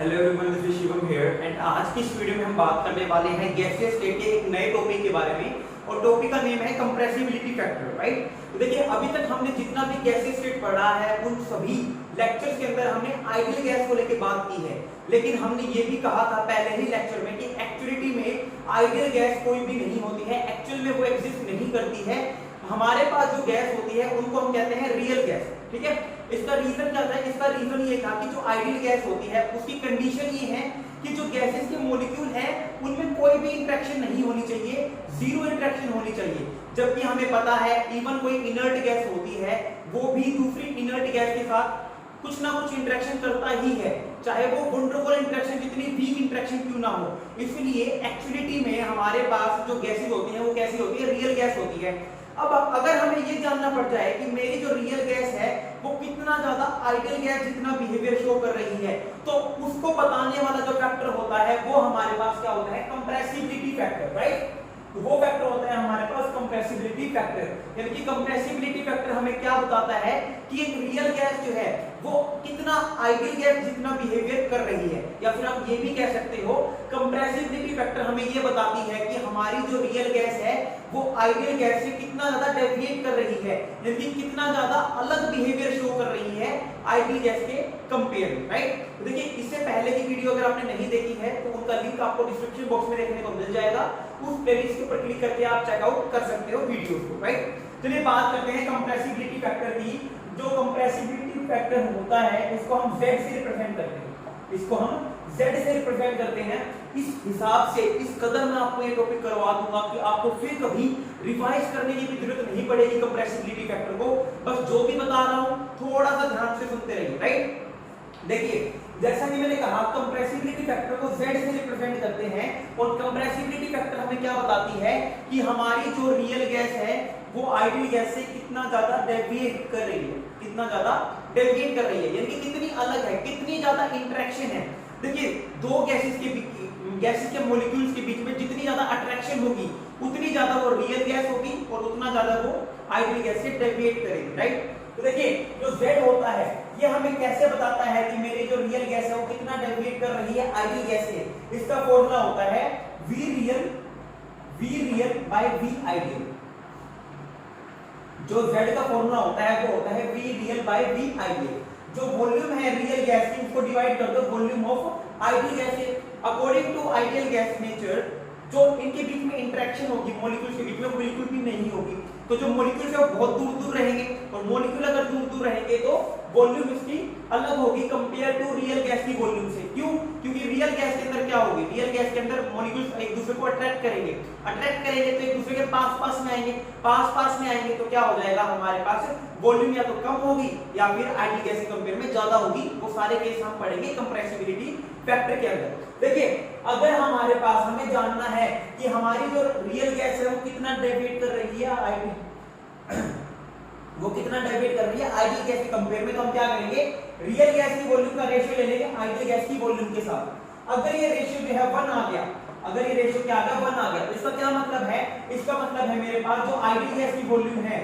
Hello everyone, this is Shivam here and आज की इस वीडियो में हम बात करने वाले हैं गैसियस स्टेट के एक नए टॉपिक के बारे में और टॉपिक का नेम है कंप्रेसिबिलिटी फैक्टर। राइट, तो देखिए अभी तक हमने जितना भी गैसियस स्टेट पढ़ा है उन सभी लेक्चर्स के अंदर हमने आइडियल गैस को लेकर बात की है, लेकिन हमने ये भी कहा था पहले ही लेक्चर में कि एक्चुअलिटी में आइडियल गैस कोई भी नहीं होती है, एक्चुअल में वो एग्जिस्ट नहीं करती है। हमारे पास जो गैस होती है उनको हम कहते हैं रियल गैस। ठीक है, इसका रीजन क्या था? इसका रीजन ये था कि जो आइडियल गैस होती है उसकी कंडीशन ये है कि जो गैसेस के मॉलिक्यूल है उनमें कोई भी इंटरेक्शन नहीं होनी चाहिए, जीरो इंटरेक्शन होनी चाहिए। जबकि हमें पता है इवन कोई इनर्ट गैस होती है वो भी दूसरी इनर्ट गैस के साथ कुछ ना कुछ इंटरेक्शन करता ही है, चाहे वो वंडरफुल इंटरेक्शन जितनी वीक इंटरेक्शन क्यों ना हो। इसलिए एक्चुअलिटी में हमारे पास जो गैसेस होती हैं वो कैसी होती है? रियल गैस होती है। अब अगर हमें ये जानना पड़ जाए कि मेरी जो रियल गैस है वो कितना ज्यादा आइडियल गैस जितना बिहेवियर शो कर रही है, तो उसको बताने वाला जो फैक्टर होता है वो हमारे पास क्या होता है? Compressibility factor. राइट, तो वो फैक्टर होता है हमारे पास कंप्रेसिबिलिटी फैक्टर। यानी कि कंप्रेसिबिलिटी फैक्टर हमें क्या बताता है कि एक रियल गैस जो है वो कितना आइडियल गैस जितना बिहेवियर कर रही है, या फिर आप ये भी कह सकते हो कंप्रेसिबिलिटी फैक्टर हमें ये बताती है कि हमारी जो रियल गैस है वो आइडियल गैस से कितना ज्यादा डेविएट कर रही है, यानी कितना ज्यादा अलग बिहेवियर शो कर रही है आइडियल गैस के कंपेयर में। राइट, तो देखिए इससे पहले की वीडियो अगर आपने नहीं देखी है तो उनका लिंक आपको डिस्क्रिप्शन बॉक्स में देखने को मिल जाएगा, उस प्लेलिस्ट के ऊपर क्लिक करके आप चेकआउट कर सकते हो वीडियोस को। राइट, चलिए बात करते हैं कंप्रेसिबिलिटी फैक्टर की। जो कंप्रेसिबिलिटी फैक्टर होता है इसको हम Z से रिप्रेजेंट करते हैं, इसको हम Z से रिप्रेजेंट करते हैं। इस हिसाब से इस कदर मैं आपको ये टॉपिक करवा दूंगा कि आपको फिर कभी रिवाइज करने की भी जरूरत नहीं पड़ेगी कंप्रेसिबिलिटी फैक्टर को। बस जो भी बता रहा हूं थोड़ा सा ध्यान से सुनते रहिए। राइट, देखिए जैसा कि मैंने कहा कंप्रेसिबिलिटी फैक्टर को Z से रिप्रेजेंट करते हैं और कंप्रेसिबिलिटी फैक्टर हमें क्या बताती है कि हमारी जो रियल गैस है वो आइडियल गैस से कितना ज्यादा डेविएट कर रही है, कितना ज्यादा डेविएट कर रही है, यानी कि कितनी अलग है, कितनी ज्यादा इंटरेक्शन है। देखिए दो गैसेस के मॉलिक्यूल्स के बीच में जितनी ज्यादा अट्रैक्शन होगी उतनी ज्यादा वो रियल गैस होगी और उतना ज्यादा वो आइडियल गैस से डेविएट करेगी। राइट, तो देखिए जो Z होता है ये हमें कैसे बताता है कि मेरी जो रियल गैस है वो कितना डेविएट कर रही है आइडियल गैस से। इसका फॉर्मूला होता है V real by V ideal। जो Z का फॉर्मूला होता है वो होता है V real by V ideal। जो वॉल्यूम है रियल गैस की उसको डिवाइड कर दो वॉल्यूम ऑफ आइडियल गैस से। According to ideal gas nature जो इनके बीच में इंटरेक्शन होगी मॉलिक्यूल्स के बीच में बिल्कुल भी नहीं होगी, तो जो मॉलिक्यूल्स है वो बहुत दूर दूर रहेंगे और मॉलिक्यूल अगर दूर दूर रहेंगे तो वॉल्यूम इसकी अलग होगी कंपेयर टू रियल गैस की वॉल्यूम से। क्यों? क्योंकि रियल गैस के अंदर क्या होगी? रियल गैस के अंदर मॉलिक्यूल्स एक दूसरे को अट्रैक्ट करेंगे तो एक दूसरे के पास में आएंगे, पास में आएंगे तो क्या हो जाएगा? हमारे पास वॉल्यूम या तो कम होगी या फिर आइडियल गैस के कंपेयर में ज्यादा होगी। वो सारे केस हम पढ़ेंगे कंप्रेसिबिलिटी फैक्टर के अंदर। देखिए अगर हमारे पास हमें जानना है कि हमारी जो रियल गैस है वो कितना डेविएट कर रही है आइडियल गैस के कंपेयर में, तो हम क्या करेंगे? रियल गैस की वॉल्यूम का रेशियो ले लेंगे आइडियल गैस की वॉल्यूम के साथ। अगर ये रेशियो जो है 1 आ गया, अगर ये रेशियो क्या आ गया? 1 आ गया, तो इसका क्या मतलब है? इसका मतलब है मेरे पास जो आइडियल गैस की वॉल्यूम है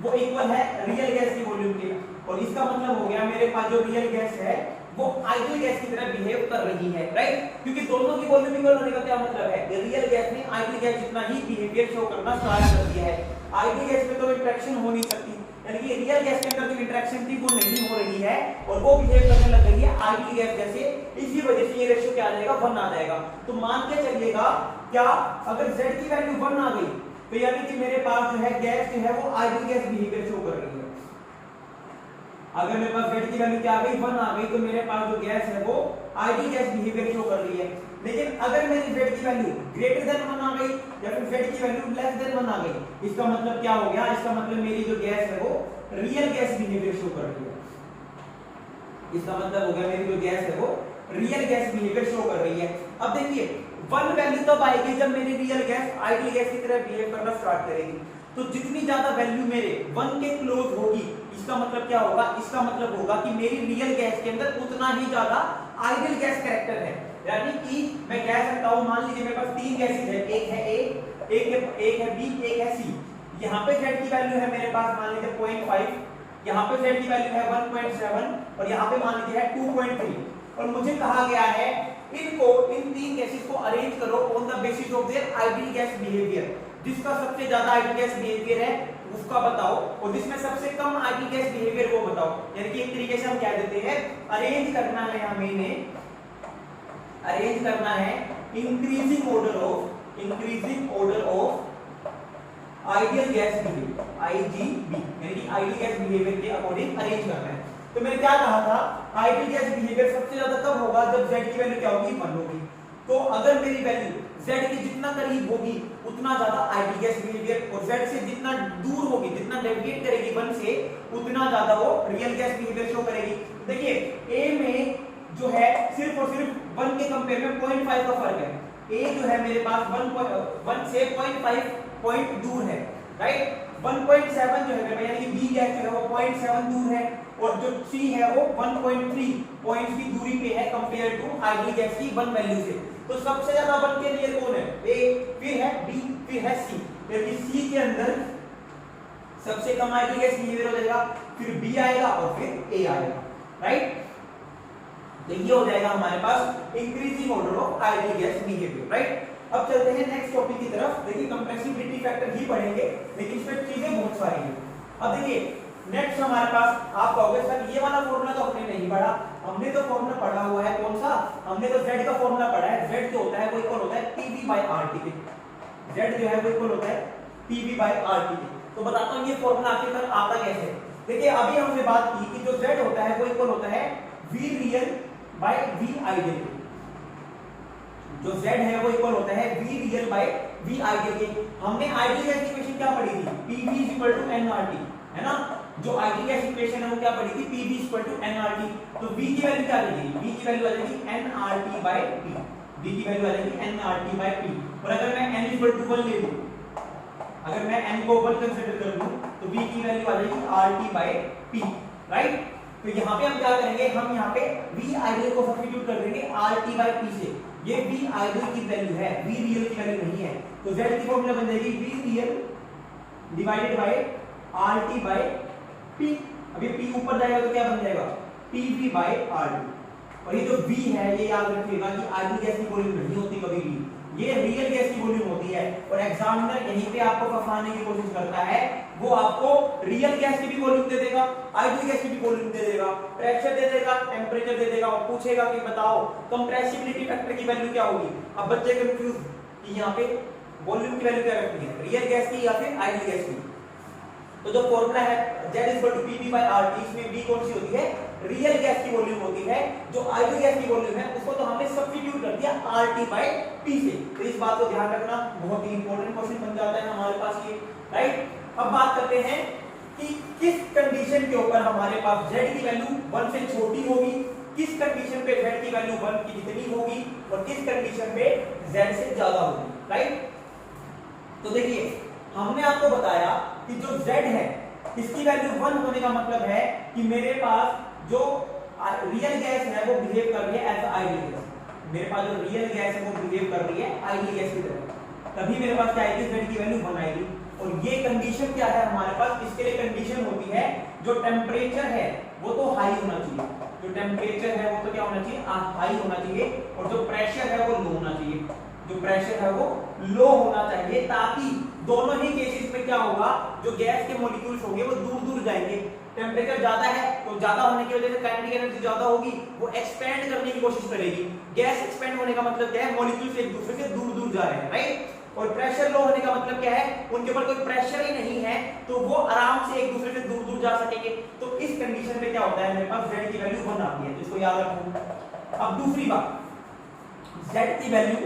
वो इक्वल है रियल गैस की वॉल्यूम के, और इसका मतलब हो गया मेरे पास जो रियल गैस है वो आइडियल गैस की तरह बिहेव कर रही है। राइट, क्योंकि दोनों की वॉल्यूम इक्वल होने का क्या मतलब है? रियल गैस ने आइडियल गैस जितना ही बिहेवियर शो करना स्टार्ट कर दिया है। आइडियल गैस में तो इंटरेक्शन हो नहीं सकती, यानी कि रियल गैस के अंदर जो इंटरेक्शन थी वो नहीं हो रही है और वो बिहेव करने लग गई है आइडियल गैस जैसे। इसी वजह से ये रेशियो क्या आ जाएगा? 1 आ जाएगा। तो मान के चलिएगा क्या अगर Z की वैल्यू 1 आ गई तो यानी कि मेरे पास जो है गैस जो है वो आइडियल गैस बिहेवियर शो कर रही है। अगर मेरे पास Z की वैल्यू क्या आ गई? 1 आ गई, तो मेरे पास जो गैस है वो आइडियल गैस बिहेवियर शो कर रही है। लेकिन अगर मेरी Z की वैल्यू ग्रेटर देन 1 आ गई या फिर Z की वैल्यू लेस देन 1 आ गई, इसका मतलब क्या हो गया? इसका मतलब मेरी जो गैस है वो रियल गैस बिहेवियर शो कर रही है। इसका मतलब हो गया मेरी जो गैस है वो रियल गैस बिहेवियर शो कर रही है। अब देखिए 1 वैल्यू तब आएगी जब मेरी रियल गैस आइडियल गैस की तरह बिहेव करना स्टार्ट करेगी। तो जितनी ज्यादा वैल्यू मेरे 1 के क्लोज होगी, इसका मतलब क्या होगा? इसका मतलब होगा कि मेरी रियल गैस के अंदर उतना ही ज्यादा आइडियल गैस कैरेक्टर है। यानी कि मैं कह सकता हूं, मान लीजिए मेरे पास 3 गैसेस है, एक है A, एक है B, एक है C। यहाँ पे Z की वैल्यू है मेरे पास मान लीजिए 0.5, यहाँ पे Z की वैल्यू है 1.7 और यहाँ पे मान लीजिए है 2.3। और मुझे कहा गया है इनको इन तीन गैसेस को अरेंज करो on the basis of their ideal gas behaviour. जिसका सबसे ज्यादा आइडियल गैस बिहेवियर है उसका बताओ और जिसमें सबसे कम आइडियल गैस बिहेवियर वो बताओ। यानी कि एक तरीके से हम कह देते हैं अरेंज करना है हमें, अरेंज करना है increasing order of ideal gas behaviour, IGB, यानी कि आइडियल गैस बिहेवियर के अकॉर्डिंग अरेंज करना है। तो मैंने क्या कहा था, आइडियल गैस बिहेवियर सबसे ज्यादा कब होगा, जब z की वैल्यू क्या होगी, 1 होगी। तो अगर मेरी वैल्यू z के जितना करीब होगी उतना ज्यादा आइडियल गैस बिहेवियर, और z से जितना दूर होगी, जितना डेविएट करेगी 1 से, उतना ज्यादा वो रियल गैस बिहेवियर शो करेगी। देखिए a में जो है सिर्फ और सिर्फ 1 के कंपेयर में 0.5 का फर्क है। a जो है मेरे पास 1 से 0.5 पॉइंट दूर है, राइट। 1.7 जो है यानी कि b गैस जो है वो 0.7 दूर है, और जो c है वो 1.3 पॉइंट्स की दूरी पे है कंपेयर टू आइडियल गैस की 1 वैल्यू से। तो सबसे ज्यादा 1 के लिए कौन है, a, फिर है b, फिर है c। क्योंकि c के अंदर सबसे कम आइडियल गैस बिहेवियर हो जाएगा, फिर b आएगा और फिर a आएगा, राइट। तो ये हो जाएगा हमारे पास increasing order of ideal gas behaviour, right. अब चलते हैं नेक्स्ट टॉपिक की तरफ। देखिए कंप्रेसिबिलिटी फैक्टर ही पढ़ेंगे, लेकिन इसमें चीजें बहुत सारी हैं। अब देखिए नेक्स्ट हमारे पास आप कहोगे सर ये वाला फॉर्मूला तो हमने नहीं पढ़ा। हमने तो फॉर्मूला पढ़ा हुआ है, कौन सा, हमने तो z का फॉर्मूला पढ़ा है। z जो होता है वो इक्वल होता है PV/RT के, z जो है वो इक्वल होता है PV/RT के। तो बताता हूं ये फॉर्मूला आखिरकार आता कैसे। देखिए अभी हमने बात की कि जो z होता है वो इक्वल होता है V real/V ideal। जो z है वो इक्वल होता है V real/V ideal के। हमने आइडियल गैस इक्वेशन क्या पढ़ी थी, PV nRT, है ना। जो आइडियल गैस इक्वेशन है वो क्या पढ़ी थी, PV nRT। तो V की वैल्यू क्या आ जाएगी, V की वैल्यू आ जाएगी nRT/P, V की वैल्यू आ जाएगी nRT/P। और अगर मैं n 1 ले लूं, अगर मैं n को 1 कंसीडर कर लूं तो V की वैल्यू आ जाएगी RT/P, राइट। तो यहाँ पे हम क्या करेंगे, हम यहाँ पे V आइडियल को सब्स्टिट्यूट कर देंगे RT/P से। ये V आइडियल की वैल्यू है, V रियल की वैल्यू नहीं है। तो Z की फॉर्मूला बन जाएगी V real divided by RT/P। अब ये P ऊपर जाएगा तो क्या बन जाएगा, PV/RT। और ये जो V है ये याद रखिएगा कि आइडियल गैस की वॉल्यूम नहीं होती कभी भी, ये रियल गैस की वॉल्यूम होती है। और एग्जामिनर यहीं पे आपको फंसाने की कोशिश करता है, वो आपको रियल गैस की भी वॉल्यूम दे देगा, आइडियल गैस की भी वॉल्यूम दे देगा, प्रेशर दे देगा, टेंपरेचर दे देगा, और पूछेगा कि बताओ कंप्रेसिबिलिटी फैक्टर की वैल्यू क्या होगी। अब बच्चे कंफ्यूज कि यहाँ पे वॉल्यूम की वैल्यू क्या रखनी है, रियल गैस की या फिर आइडियल गैस की। तो जो फॉर्मूला है Z=PV/RT, इसमें V कौन सी होती है, रियल गैस की वॉल्यूम होती है। जो आइडियल गैस की वॉल्यूम है उसको तो हमने सब्स्टिट्यूट कर दिया RT/P से। तो इस बात को ध्यान रखना, बहुत ही इंपॉर्टेंट क्वेश्चन बन जाता है हमारे पास ये, राइट। अब बात करते हैं कि किस कंडीशन के ऊपर हमारे पास Z की वैल्यू 1 से छोटी होगी, किस कंडीशन पे Z की वैल्यू 1 की जितनी होगी, और किस कंडीशन पे Z से ज्यादा होगी, राइट। तो देखिए हमने आपको बताया कि जो Z है इसकी वैल्यू 1 होने का मतलब है कि मेरे पास जो रियल गैस है वो बिहेव कर रही है एज आइडियल गैस। मेरे पास जो रियल गैस है वो बिहेव कर रही है आइडियल गैस की तरह, तभी मेरे पास क्या आएगी, Z की वैल्यू 1 आएगी। और ये कंडीशन क्या है हमारे पास, इसके लिए कंडीशन होती है जो टेम्परेचर है वो तो हाई होना चाहिए, जो टेम्परेचर है वो तो क्या होना चाहिए, हाई होना चाहिए, और जो प्रेशर है वो लो होना चाहिए, जो प्रेशर है वो लो होना चाहिए, ताकि दोनों ही केसेस में क्या होगा, जो गैस के मॉलिक्यूल्स होंगे वो दूर दूर जाएंगे। टेम्परेचर ज्यादा है तो ज्यादा होने की वजह से काइनेटिक एनर्जी ज्यादा होगी, वो एक्सपेंड करने की कोशिश करेगी। गैस एक्सपेंड होने का मतलब क्या है, मॉलिक्यूल्स एक दूसरे से दूर दूर जा रहे हैं, राइट। और प्रेशर लो होने का मतलब क्या है, उनके ऊपर कोई प्रेशर ही नहीं है तो वो आराम से एक दूसरे से दूर दूर जा सकेंगे। तो इस कंडीशन में क्या होता है, मेरे पास Z की वैल्यू 1 आती है, तो इसको याद रखो। अब दूसरी बात, Z की वैल्यू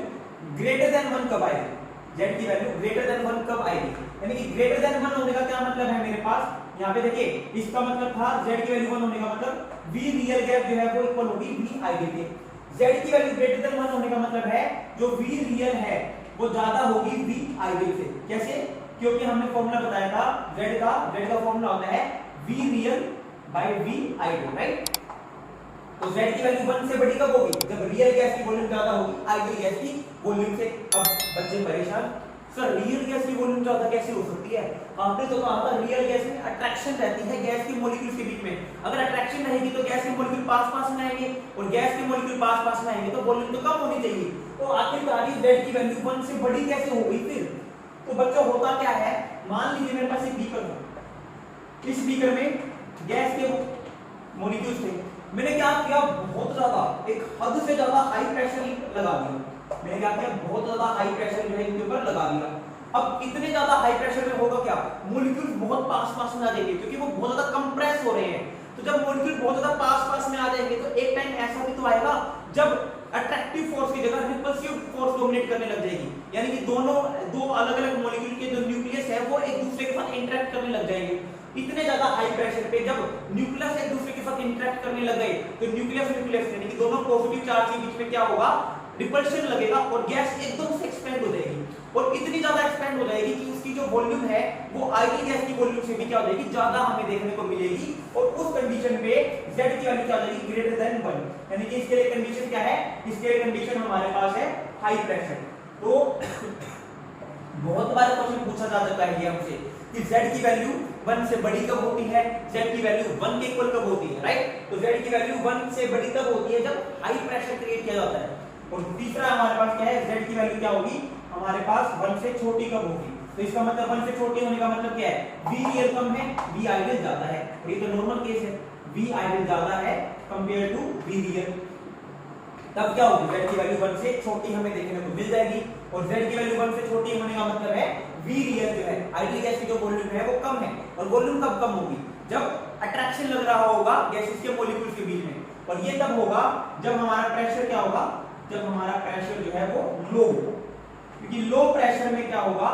ग्रेटर देन 1 कब आएगी, Z की वैल्यू ग्रेटर देन 1 कब आएगी, यानी कि ग्रेटर देन 1 होने का क्या मतलब है मेरे पास, यहाँ पे देखिए इसका मतलब था Z की वैल्यू 1 होने का मतलब V रियल गैस जो है वो इक्वल होगी V आइडियल के। Z की वैल्यू ग्रेटर देन 1 होने का मतलब है जो V रियल है वो ज्यादा होगी V आइडियल से। कैसे, क्योंकि हमने फॉर्मूला बताया था Z का फॉर्मूला होता है V real bye V ideal, right. तो Z की वैल्यू 1 से बड़ी कब होगी, जब रियल गैस की वॉल्यूम ज्यादा होगी आइडियल गैस की वॉल्यूम से। अब बच्चे परेशान, सर रियल गैस की वॉल्यूम ज्यादा कैसे हो सकती है? आपने तो कहा था रियल गैस में अट्रैक्शन रहती है गैस के मॉलिक्यूल्स के बीच में। अगर अट्रैक्शन रहेगी तो गैस के मॉलिक्यूल पास में आएंगे और गैस के मॉलिक्यूल पास में आएंगे तो वॉल्यूम तो कम होनी चाहिए। तो आखिरकार Z की वैल्यू 1 से बड़ी कैसे हो गई फिर? तो बच्चों होता क्या है, मान लीजिए मेरे पास एक बीकर था, इस बीकर में गैस के मॉलिक्यूल्स थे, मैंने क्या किया, बहुत ज्यादा एक हद से ज्यादा हाई प्रेशर लगा दिया। मैंने क्या किया, बहुत ज्यादा हाई प्रेशर जो है इनके ऊपर लगा दिया। अब इतने ज्यादा हाई प्रेशर में होगा क्या, मॉलिक्यूल्स बहुत पास में आ जाएंगे क्योंकि वो बहुत ज्यादा कंप्रेस हो रहे हैं। तो जब मॉलिक्यूल बहुत ज्यादा पास में आ जाएंगे तो एक टाइम ऐसा भी तो आएगा जब अट्रैक्टिव फोर्स की जगह रिपल्सिव फोर्स डोमिनेट करने लग जाएगी, यानी कि दो अलग अलग मॉलिक्यूल के जो न्यूक्लियस है वो एक दूसरे के साथ इंटरेक्ट करने लग जाएंगे। इतने ज्यादा हाई प्रेशर पे जब न्यूक्लियस एक दूसरे के साथ इंटरेक्ट करने लग गए तो न्यूक्लियस यानी कि दोनों पॉजिटिव चार्ज के बीच में क्या होगा, रिपल्शन लगेगा और गैस एकदम से एक्सपेंड हो जाएगी और इतनी ज्यादा एक्सपेंड हो जाएगी कि उसकी जो वॉल्यूम है वो आइडियल गैस की वॉल्यूम से भी क्या हो जाएगी, ज्यादा हमें देखने को मिलेगी। और उस कंडीशन पे Z की वैल्यू क्या हो जाएगी, ग्रेटर देन 1, यानी कि इसके लिए कंडीशन क्या है, इसके लिए कंडीशन हमारे पास है हाई प्रेशर। तो बहुत बार क्वेश्चन पूछा जा सकता है हमसे कि Z की वैल्यू 1 से बड़ी कब होती है, Z की वैल्यू 1 के इक्वल कब होती है, राइट। तो Z की वैल्यू 1 से बड़ी कब होती है, जब हाई प्रेशर क्रिएट किया जाता है। और तीसरा हमारे पास क्या है, Z की वैल्यू क्या होगी हमारे पास 1 से छोटी कब होगी। तो इसका मतलब 1 से छोटी होने का मतलब क्या है, V रियल कम है, V आइडियल ज्यादा है। और ये तो नॉर्मल केस है, V आइडियल ज्यादा है कंपेयर टू V रियल। तब क्या होगी, Z की वैल्यू 1 से छोटी हमें देखने को मिल जाएगी। और Z की वैल्यू 1 से छोटी होने का मतलब है V रियल जो है आइडियल गैस की जो वॉल्यूम है वो कम है। और वॉल्यूम कब कम होगी, जब अट्रैक्शन लग रहा होगा गैसेस के मॉलिक्यूल्स के बीच में। और ये तब होगा जब हमारा प्रेशर क्या होगा, जब हमारा प्रेशर जो है वो लो हो, क्योंकि लो प्रेशर में क्या होगा,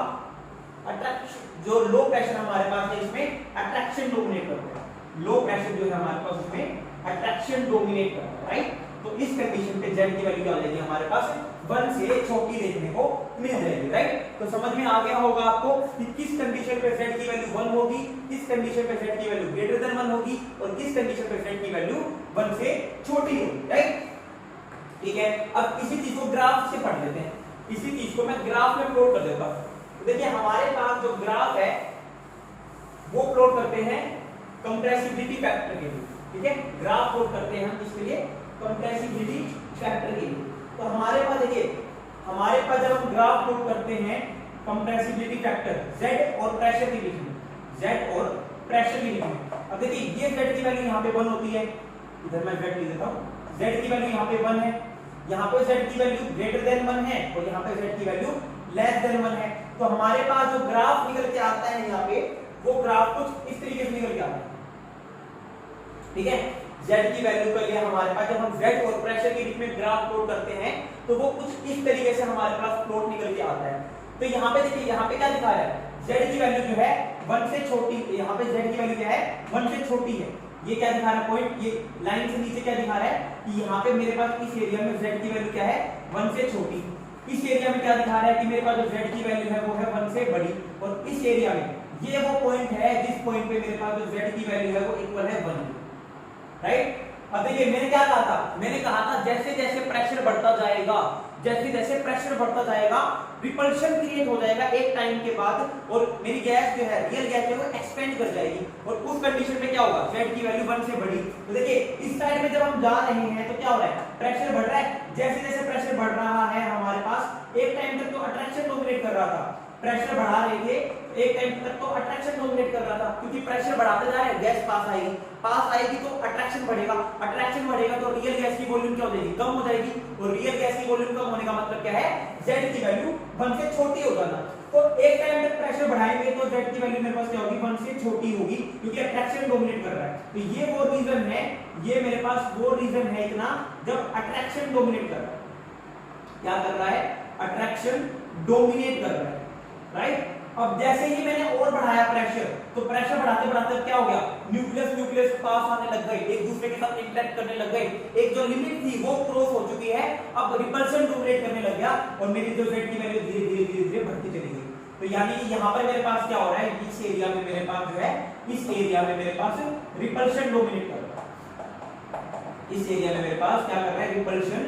अट्रैक्शन, जो लो प्रेशर हमारे पास है इसमें अट्रैक्शन डोमिनेट करता है। लो प्रेशर जो है हमारे पास इसमें अट्रैक्शन डोमिनेट करता है, राइट। तो इस कंडीशन पे Z की वैल्यू क्या हो जाएगी हमारे पास 1 से छोटी देखने को मिल जाएगी, राइट। तो समझ में आ गया होगा आपको कि किस कंडीशन पे Z की वैल्यू 1 होगी, किस कंडीशन पे Z की वैल्यू ग्रेटर देन 1 होगी और किस कंडीशन पे Z की वैल्यू 1 से छोटी होगी, राइट। ठीक है, अब किसी चीज को ग्राफ से पढ़ लेते हैं। इसी चीज को मैं ग्राफ में प्लॉट कर देता हूं। तो देखिए हमारे पास जो ग्राफ है वो प्लॉट करते हैं कंप्रेसिबिलिटी फैक्टर के लिए, ठीक है। ग्राफ प्लॉट करते हैं हम किसके लिए, कंप्रेसिबिलिटी फैक्टर के लिए। तो हमारे पास देखिए, हमारे पास जब हम ग्राफ प्लॉट करते हैं कंप्रेसिबिलिटी फैक्टर Z और प्रेशर के बीच में, Z और प्रेशर के बीच में। अब देखिए ये Z की वैल्यू यहाँ पे 1 होती है, इधर मैं Z लिख देता हूँ, Z की वैल्यू यहाँ पे 1 है, यहाँ पे Z की वैल्यू ग्रेटर देन 1 है और यहाँ पे Z की वैल्यू लेस देन 1 है। तो हमारे पास जो ग्राफ निकल के आता है यहाँ पे, वो ग्राफ कुछ इस तरीके से निकल के आता है, ठीक है। Z की वैल्यू के लिए हमारे पास जब हम Z और प्रेशर के बीच में ग्राफ प्लॉट करते हैं तो वो कुछ इस तरीके से हमारे पास प्लॉट निकल के आता है। तो यहाँ पे देखिए, यहाँ पे क्या दिखा रहा है, Z की वैल्यू जो है 1 से छोटी, यहाँ पे Z की वैल्यू क्या है 1 से छोटी है। ये क्या दिखा रहा है पॉइंट, ये लाइन से नीचे क्या दिखा रहा है कि यहाँ पे मेरे पास इस एरिया में Z की वैल्यू क्या है 1 से छोटी। इस एरिया में क्या दिखा रहा है कि मेरे पास जो Z की वैल्यू है वो है 1 से बड़ी। और इस एरिया में ये वो पॉइंट है जिस पॉइंट पे मेरे पास जो Z की वैल्यू है वो इक्वल है 1, राइट। अब देखिए मैंने क्या कहा था, मैंने कहा था जैसे जैसे प्रेशर बढ़ता जाएगा, जैसे जैसे प्रेशर बढ़ता जाएगा रिपल्शन क्रिएट हो जाएगा एक टाइम के बाद और मेरी गैस जो है रियल गैस है वो एक्सपेंड कर जाएगी। और उस कंडीशन में क्या होगा, Z की वैल्यू 1 से बड़ी। तो देखिए इस साइड में जब हम जा रहे हैं तो क्या हो रहा है, प्रेशर बढ़ रहा है। जैसे जैसे प्रेशर बढ़ रहा है हमारे पास, एक टाइम तक तो अट्रैक्शन डोमिनेट कर रहा था, प्रेशर बढ़ा रहे थे, एक टाइम तक तो अट्रैक्शन डोमिनेट कर रहा था क्योंकि प्रेशर बढ़ाते जा रहे हैं, गैस पास आएगी तो अट्रैक्शन बढ़ेगा, अट्रैक्शन बढ़ेगा तो रियल गैस की वॉल्यूम क्या हो जाएगी, कम हो जाएगी। और रियल गैस की वॉल्यूम कम होने का मतलब क्या है, Z की वैल्यू 1 से छोटी हो जाना। तो एक टाइम तक प्रेशर बढ़ाएंगे तो Z की वैल्यू मेरे पास क्या होगी, 1 से छोटी होगी क्योंकि अट्रैक्शन डोमिनेट कर रहा है। तो ये वो रीजन है, ये मेरे पास वो रीजन है इतना जब अट्रैक्शन डोमिनेट कर रहा है। क्या कर रहा है, अट्रैक्शन डोमिनेट कर रहा है, राइट। अब जैसे ही मैंने और बढ़ाया प्रेशर, तो प्रेशर बढ़ाते बढ़ाते क्या हो गया, न्यूक्लियस पास आने लग गए, एक दूसरे के साथ इंटरेक्ट करने लग गए, एक जो लिमिट थी वो क्रॉस हो चुकी है, अब रिपल्शन डोमिनेट करने लग गया और मेरी जो Z की वैल्यू धीरे धीरे धीरे धीरे बढ़ती चली गई। तो यानी कि यहाँ पर मेरे पास क्या हो रहा है, इस एरिया में मेरे पास जो है, इस एरिया में मेरे पास रिपल्शन डोमिनेट कर रहा है, इस एरिया में मेरे पास क्या कर रहा है, रिपल्शन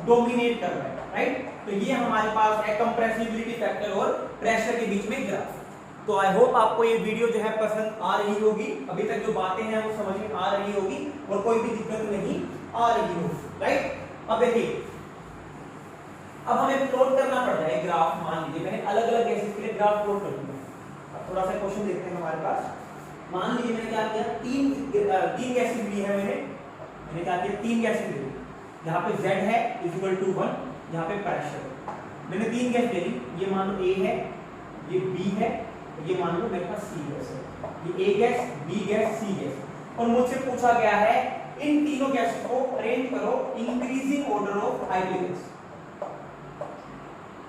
डोमिनेट कर रहा है, राइट। तो ये हमारे पास है कंप्रेसिबिलिटी फैक्टर और प्रेशर के बीच में ग्राफ। तो आई होप आपको ये वीडियो जो है पसंद आ रही होगी, अभी तक जो बातें हैं वो समझ में आ रही होगी और कोई भी दिक्कत नहीं आ रही होगी, राइट। अब देखिए, अब हमें प्लॉट करना पड़ रहा है ग्राफ। मान लीजिए मैंने अलग अलग गैसेस के लिए ग्राफ प्लॉट कर दिया। अब थोड़ा सा क्वेश्चन देखते हैं हमारे पास। मान लीजिए मैंने क्या किया, तीन गैसेस ली है मैंने क्या किया, तीन गैसेस ली। यहाँ पे Z है इक्वल टू 1, यहाँ पे प्रेशर। मैंने तीन गैस ले ली, ये मान लो A है, ये B है, ये मान लो मेरे पास C गैस है। ये A gas, B gas, C gas. और मुझसे पूछा गया है इन तीनों गैसेस को अरेंज करो increasing order of ideal gas.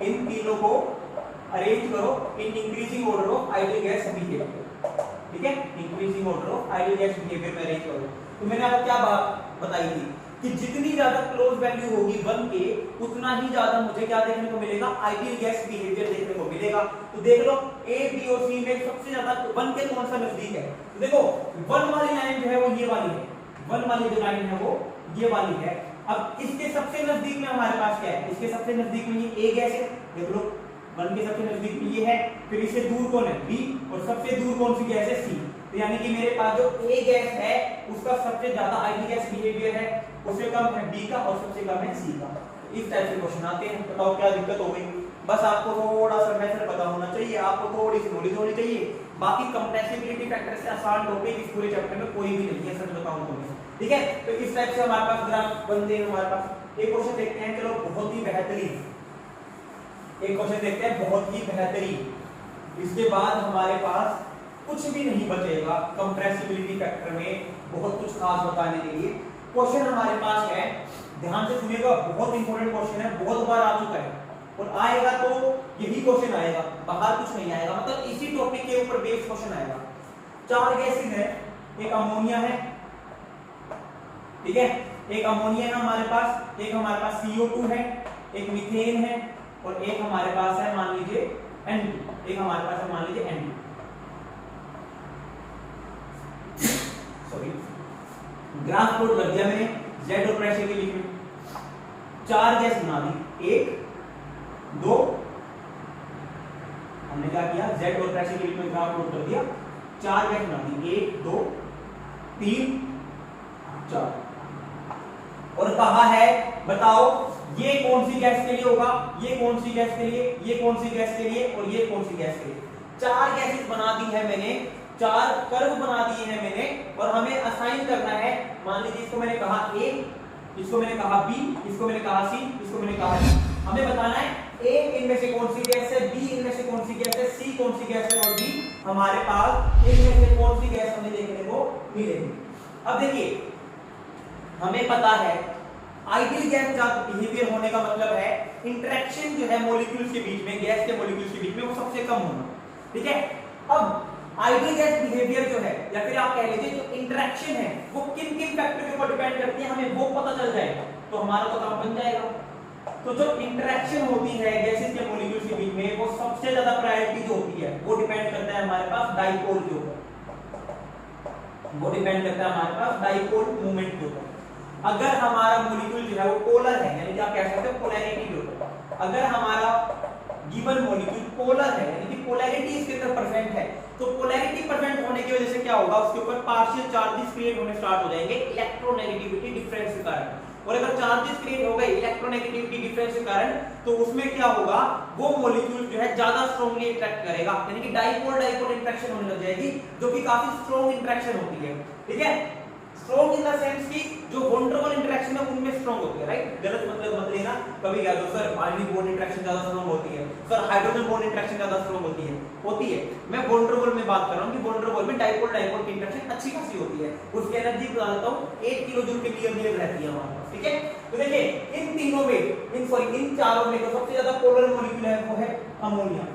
इन तीनों को अरेंज करो in increasing order of ideal gas behaviour. ठीक है, increasing order of ideal gas behaviour में अरेंज करो। तो मैंने आपको क्या बात बताई थी कि जितनी ज्यादा क्लोज वैल्यू होगी 1 के, उतना ही ज्यादा मुझे क्या देखने को मिलेगा, आइडियल गैस बिहेवियर देखने को मिलेगा। तो देख लो A, B और C में सबसे ज्यादा 1 के कौन सा नजदीक है। तो देखो 1 वाली लाइन जो है वो ये वाली है, 1 वाली जो लाइन है वो ये वाली है। अब इसके सबसे नजदीक में हमारे पास क्या है, इसके सबसे नजदीक में ये A गैस है, देख लो 1 के सबसे नजदीक में ये है। फिर इससे दूर कौन है, B, और सबसे दूर कौन सी गैस है, C। तो यानी कि मेरे पास जो A गैस है उसका सबसे ज्यादा आइडियल गैस बिहेवियर है, उससे कम है B का और सबसे कम है C का। इस टाइप से क्वेश्चन आते हैं। बताओ क्या दिक्कत हो गई। बस आपको थोड़ा सा मेथड पता होना चाहिए, आपको थोड़ी सी नॉलेज होनी चाहिए। बाकी कंप्रेसिबिलिटी फैक्टर से आसान टॉपिक इस पूरे चैप्टर में कोई भी नहीं है, सच बताऊं तो मैं। ठीक है, तो इस टाइप से हमारे पास ग्राफ बनते हैं। हमारे पास एक क्वेश्चन देखते हैं, चलो बहुत ही बेहतरीन एक क्वेश्चन देखते हैं, बहुत ही बेहतरीन। इसके बाद हमारे पास कुछ भी नहीं बचेगा कंप्रेसिबिलिटी फैक्टर में बहुत कुछ खास बताने के लिए। क्वेश्चन हमारे पास है, ध्यान से सुनिएगा, बहुत इंपॉर्टेंट क्वेश्चन है, बहुत बार आ चुका है और आएगा तो यही क्वेश्चन आएगा, बाहर कुछ नहीं आएगा। मतलब इसी टॉपिक के ऊपर बेस्ड क्वेश्चन आएगा। 4 गैसेस है, एक अमोनिया है, ठीक है, एक अमोनिया है हमारे पास, एक हमारे पास CO2 है, एक मीथेन है और एक हमारे पास है मान लीजिए N2, एक हमारे पास है मान लीजिए N2। सॉरी, ग्राफ प्लॉट कर दिया मैंने Z और प्रेशर के बीच में। 4 गैस बना दी, 1 2, हमने क्या किया, Z और प्रेशर के बीच में ग्राफ प्लॉट कर दिया। 4 गैस बना दी, 1 2 3 4। और कहा है बताओ ये कौन सी गैस के लिए होगा, ये कौन सी गैस के लिए, ये कौन सी गैस के लिए और ये कौन सी गैस के लिए। 4 गैसेस बना दी है मैंने, 4 कर्व बना दिए हैं मैंने और हमें असाइन करना है। मान लीजिए इसको मैंने कहा A, इसको मैंने कहा B, इसको मैंने कहा C, इसको मैंने कहा D। हमें बताना है A इनमें से कौन सी गैस है, B इनमें से कौन सी गैस है, C कौन सी गैस है और D हमारे पास इनमें से कौन सी गैस हमें देखने को मिलेगी। अब देखिए हमें पता है आइडियल गैस का बिहेवियर होने का मतलब है इंटरेक्शन जो है मॉलिक्यूल्स के बीच में, गैस के मॉलिक्यूल्स के बीच में वो सबसे कम होना। ठीक है, अब आइडियल गैस बिहेवियर जो है या फिर आप कह लीजिए जो इंटरेक्शन है वो किन किन फैक्टर के ऊपर डिपेंड करती है, हमें वो पता चल जाएगा तो हमारा तो काम बन जाएगा। तो जो इंटरेक्शन होती है गैसेस के मॉलिक्यूल्स के बीच में वो सबसे ज्यादा प्रायोरिटी जो होती है वो डिपेंड करता है हमारे पास डाइपोल के ऊपर, वो डिपेंड करता है हमारे पास डाइपोल मूवमेंट के ऊपर। अगर हमारा मॉलिक्यूल जो है वो पोलर है, यानी कि आप कह सकते हो पोलैरिटी के ऊपर, अगर हमारा गिवन मॉलिक्यूल पोलर है यानी कि पोलैरिटी इसके अंदर परसेंट है, तो पोलैरिटी परसेंट होने की वजह से क्या होगा, उसके ऊपर पार्शियल चार्जेस क्रिएट होने स्टार्ट हो जाएंगे इलेक्ट्रोनेगेटिविटी डिफरेंस के कारण। और अगर चार्जेस क्रिएट हो गए इलेक्ट्रोनेगेटिविटी डिफरेंस के कारण तो उसमें क्या होगा, वो मॉलिक्यूल जो है ज्यादा स्ट्रांगली अट्रैक्ट करेगा, यानी कि डाइपोल डाइपोल इंटरेक्शन होने लग जाएगी जो कि काफी स्ट्रांग इंटरेक्शन होती है। ठीक है, स्ट्रांग इन द सेंस कि जो वंडरबल इंटरेक्शन है उनमें स्ट्रांग होती है, राइट। गलत मतलब मत लेना, कभी कह दो सर आयनिक बॉन्ड इंटरेक्शन ज्यादा स्ट्रांग होती है, सर हाइड्रोजन बॉन्ड इंटरेक्शन ज्यादा स्ट्रांग होती है। मैं वंडरबल में बात कर रहा हूं कि वंडरबल में डाइपोल डाइपोल की इंटरेक्शन अच्छी खासी होती है, उसकी एनर्जी बता देता हूं 1 किलो जूल के नियर रहती है हमारे पास। ठीक है, तो देखिए इन तीनों में इन चारों में तो सबसे ज्यादा पोलर मॉलिक्यूल है वो है अमोनिया।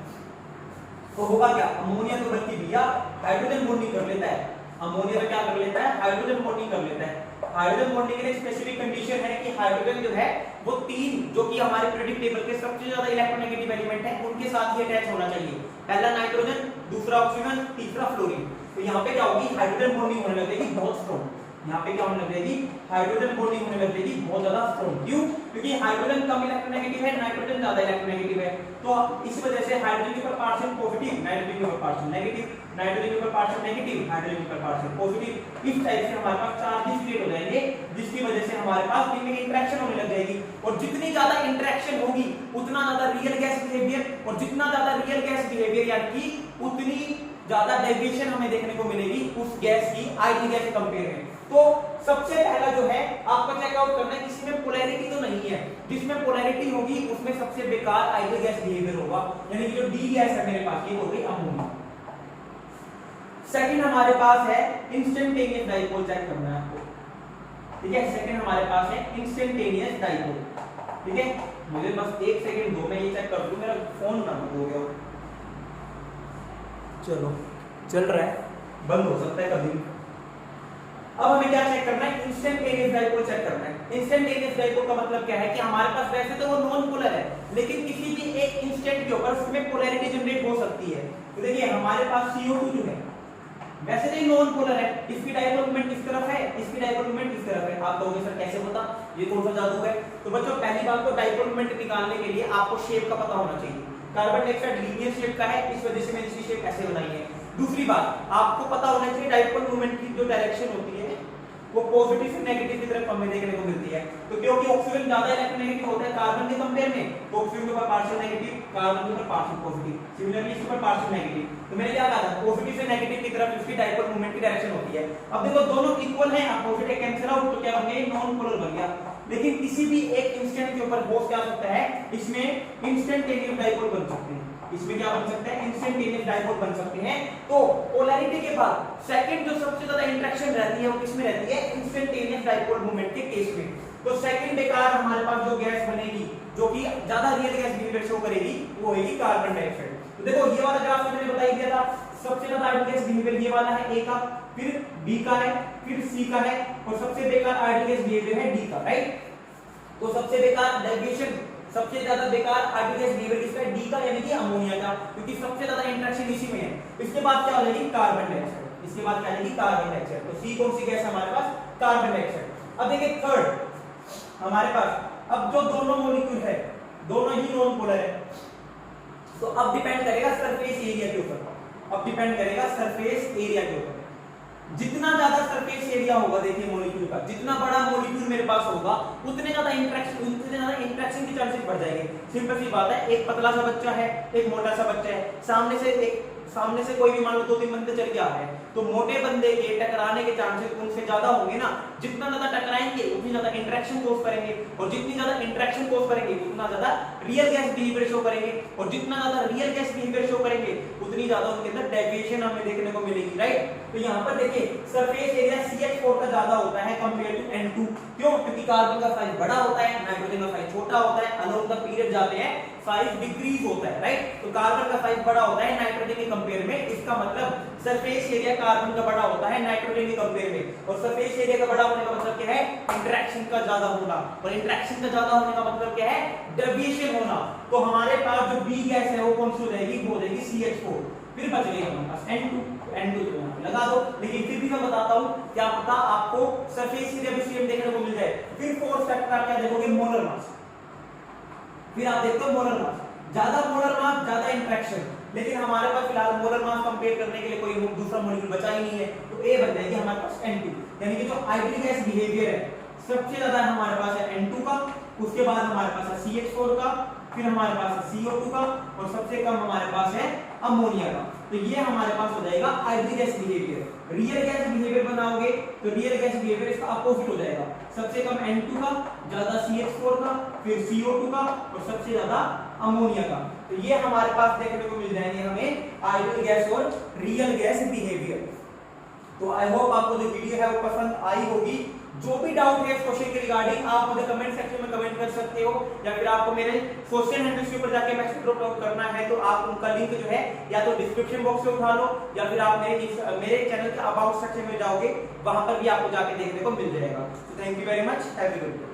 तो होगा क्या, अमोनिया तो बल्कि भैया हाइड्रोजन बॉन्डिंग कर लेता है, अमोनिया में क्या कर लेता है, हाइड्रोजन बॉन्डिंग कर लेता है। हाइड्रोजन बॉन्डिंग के लिए स्पेसिफिक कंडीशन है कि हाइड्रोजन जो है वो 3 जो कि हमारे पीरियोडिक टेबल के सबसे ज्यादा इलेक्ट्रोनेगेटिव एलिमेंट है उनके साथ ही अटैच होना चाहिए। पहला नाइट्रोजन, दूसरा ऑक्सीजन, तीसरा फ्लोरीन। तो यहाँ पे क्या होगी, हाइड्रोजन बॉन्डिंग होने लगेगी बहुत स्ट्रांग। यहाँ पे क्या होने लग जाएगी, हाइड्रोजन बॉन्डिंग होने लग जाएगी बहुत ज्यादा स्ट्रॉन्ग। क्यों? क्योंकि हाइड्रोजन कम इलेक्ट्रोनेगेटिव है, नाइट्रोजन ज्यादा इलेक्ट्रोनेगेटिव है, तो इस वजह से हाइड्रोजन के ऊपर पार्शियल पॉजिटिव, नाइट्रोजन के ऊपर पार्शियल नेगेटिव, नाइट्रोजन के ऊपर पार्शियल नेगेटिव, हाइड्रोजन के ऊपर पार्शियल पॉजिटिव। इस टाइप से हमारे पास चार्जेस क्रिएट हो जाएंगे, जिसकी वजह से हमारे पास इनमें इंटरेक्शन होने लग जाएगी, और जितनी ज्यादा इंटरेक्शन होगी उतना ज्यादा रियल गैस बिहेवियर, और जितना ज्यादा रियल गैस बिहेवियर यानी कि उतनी ज्यादा डेविएशन हमें देखने को मिलेगी उस गैस की आइडियल गैस के कंपेयर में। तो सबसे पहला जो है आपको चेकआउट करना है किसी में पोलैरिटी तो नहीं है, जिसमें पोलैरिटी होगी उसमें सबसे बेकार आइडियल गैस बिहेवियर होगा, यानी कि जो डी गैस है मेरे पास ये हो गई अमोनिया। सेकंड हमारे पास है इंस्टेंटेनियस डाइपोल, चेक करना है आपको, ठीक है। सेकंड हमारे पास है इंस्टेंटेनियस डाइपोल, ठीक है। मुझे बस एक सेकंड दो, मैं ये चेक कर लूं, मेरा फोन ना हो गया, चलो चल रहा है, बंद हो सकता है कभी। अब हमें क्या चेक करना है, इंस्टेंटेनियस डाइपोल चेक करना है। इंस्टेंटेनियस डाइपोल का मतलब क्या है कि हमारे पास वैसे तो वो नॉन पोलर है, लेकिन किसी भी एक इंस्टेंट के ऊपर उसमें पोलैरिटी जनरेट हो सकती है। तो देखिए हमारे पास CO2 जो है वैसे तो नॉन पोलर है, इसकी डाइपोल मोमेंट इस तरफ है, इसकी डाइपोल मोमेंट इस तरफ है। आप कहोगे सर कैसे पता, ये कौन सा जादू है? तो बच्चों पहली बात तो डाइपोल मोमेंट निकालने के लिए आपको शेप का पता होना चाहिए। कार्बन डाइऑक्साइड लीनियर शेप का है, इस वजह से मैंने इसकी शेप ऐसे बनाई है। दूसरी बात आपको पता होना चाहिए डाइपोल मोमेंट की जो डायरेक्शन होती है वो पॉजिटिव से नेगेटिव की तरफ हमें देखने को मिलती है। तो क्योंकि ऑक्सीजन ज्यादा इलेक्ट्रोनेगेटिव होता है कार्बन के कंपेयर में, तो ऑक्सीजन के ऊपर पार्शियल नेगेटिव, कार्बन के ऊपर पार्शियल पॉजिटिव, सिमिलरली इसके ऊपर पार्शियल नेगेटिव। तो मैंने क्या कहा था, पॉजिटिव से नेगेटिव की तरफ इसकी डाइपोल मोमेंट की डायरेक्शन होती है। अब देखो दोनों इक्वल हैं, अपोजिट कैंसिल आउट, तो क्या बन गया, नॉन पोलर बन गया। लेकिन किसी भी एक इंस्टेंट के ऊपर हो क्या सकता है, इसमें इंस्टेंटेनियस डाइपोल बन सकते हैं। इसमें क्या बन सकता है, इंस्टेंटेनियस डाइपोल बन सकते हैं। तो पोलैरिटी के बाद सेकंड जो सबसे ज्यादा इंटरेक्शन रहती है वो किसमें रहती है, इंस्टेंटेनियस डाइपोल मोमेंट के केस में। तो सेकंड बेकार हमारे पास जो गैस बनेगी जो कि ज्यादा रियल गैस बिहेवियर शो करेगी वो होगी कार्बन डाइऑक्साइड। तो देखो ये वाला ग्राफ मैंने बता ही दिया था, सबसे ज्यादा आइडियल गैस बिहेवियर ये वाला है A का, फिर B का है, फिर C का है, और सबसे बेकार आइडियल गैस बिहेवियर है D का, राइट। तो सबसे बेकार डेविएशन, सबसे ज्यादा बेकार आइडियल गैस बिहेवियर किसका है, D का, यानी कि अमोनिया का, क्योंकि सबसे ज्यादा इंटरेक्शन इसी में है। इसके बाद क्या हो जाएगी, कार्बन डाइऑक्साइड। इसके बाद क्या आ जाएगी, कार्बन डाइऑक्साइड। तो C कौन सी गैस है हमारे पास, कार्बन डाइऑक्साइड। अब देखिए थर्ड हमारे पास, अब जो दोनों मॉलिक्यूल है दोनों ही नॉन पोलर है, तो अब डिपेंड करेगा सरफेस एरिया के ऊपर। अब डिपेंड करेगा सरफेस एरिया के ऊपर। जितना ज्यादा सरफेस एरिया होगा, देखिए मॉलिक्यूल का, जितना बड़ा मॉलिक्यूल मेरे पास होगा उतने ज्यादा इंटरेक्शन के चांसेस बढ़ जाएंगे। सिंपल सी बात है, एक पतला सा बच्चा है, एक मोटा सा बच्चा है, सामने से कोई भी मान लो 2-3 बंदे चल गया है, तो मोटे बंदे के टकराने के चांसेस उनसे ज्यादा होंगे ना। जितना ज्यादा टकराएंगे उतनी ज्यादा इंटरेक्शन कोज करेंगे, और जितनी ज्यादा इंटरेक्शन कोज करेंगे उतना ज्यादा रियल गैस बिहेवियर शो करेंगे, और जितना ज्यादा रियल गैस बिहेवियर शो करेंगे उतनी ज्यादा उनके अंदर डेविएशन हमें देखने को मिलेगी, राइट। तो यहाँ पर देखिए सरफेस एरिया CH4 का ज्यादा होता है कंपेयर टू N2। क्यों? क्योंकि कार्बन का साइज बड़ा होता है, नाइट्रोजन का साइज छोटा होता है, अलोंग द पीरियड जाते हैं साइज डिक्रीज होता है, राइट। तो कार्बन का साइज बड़ा होता है नाइट्रोजन के कंपेयर में, इसका मतलब सरफेस एरिया कार्बन का बड़ा होता है नाइट्रोजन के कंपेयर में। और सरफेस एरिया का बड़ा होने का मतलब क्या है, इंटरेक्शन का ज्यादा होना, और इंटरेक्शन का ज्यादा होने का मतलब क्या है, डेविएशन होना। तो हमारे पास जो B गैस है वो कौन सी हो जाएगी, वो हो जाएगी CH4। फिर बच गई हमारे पास N2 तो यहाँ पे लगा दो। लेकिन फिर भी मैं बताता हूँ, क्या पता आपको सरफेस एरिया भी सेम देखने को मिल जाए। फिर फोर्थ फैक्टर आप क्या देखोगे, मोलर मास। फिर आप देखते हो मोलर मास, ज्यादा मोलर मास ज्यादा इंटरेक्शन, लेकिन हमारे पास फिलहाल मोलर मास कंपेयर करने के लिए कोई दूसरा मॉलिक्यूल बचा ही नहीं है, तो A बन जाएगी हमारे पास N2। यानी कि जो आइडियल गैस बिहेवियर है सबसे ज्यादा हमारे पास है N2 का, उसके बाद हमारे पास है CH4 का, फिर हमारे पास है CO2 का, और सबसे कम हमारे पास है अमोनिया का। तो ये हमारे पास हो जाएगा ideal gas behaviour. Real gas behaviour बनाओगे तो रियल गैस बिहेवियर इसका अपोजिट हो जाएगा, सबसे कम N2 का, ज्यादा CH4 का, फिर CO2 का, और सबसे ज्यादा अमोनिया का। तो ये हमारे पास देखने को मिल जाएंगे हमें आइडियल गैस और रियल गैस बिहेवियर। तो आई होप आपको जो वीडियो है वो पसंद आई होगी। जो भी डाउट है इस क्वेश्चन के रिगार्डिंग आप मुझे कमेंट सेक्शन में कमेंट कर सकते हो, या फिर आपको मेरे सोशल हैंडल्स के ऊपर जाके मैसेज ड्रॉप आउट करना है तो आप उनका लिंक जो है या तो डिस्क्रिप्शन बॉक्स में उठा लो, या फिर आप मेरे चैनल के अबाउट सेक्शन में जाओगे, वहां पर भी आपको जाके देखने को मिल जाएगा। तो thank you very much, have a good day.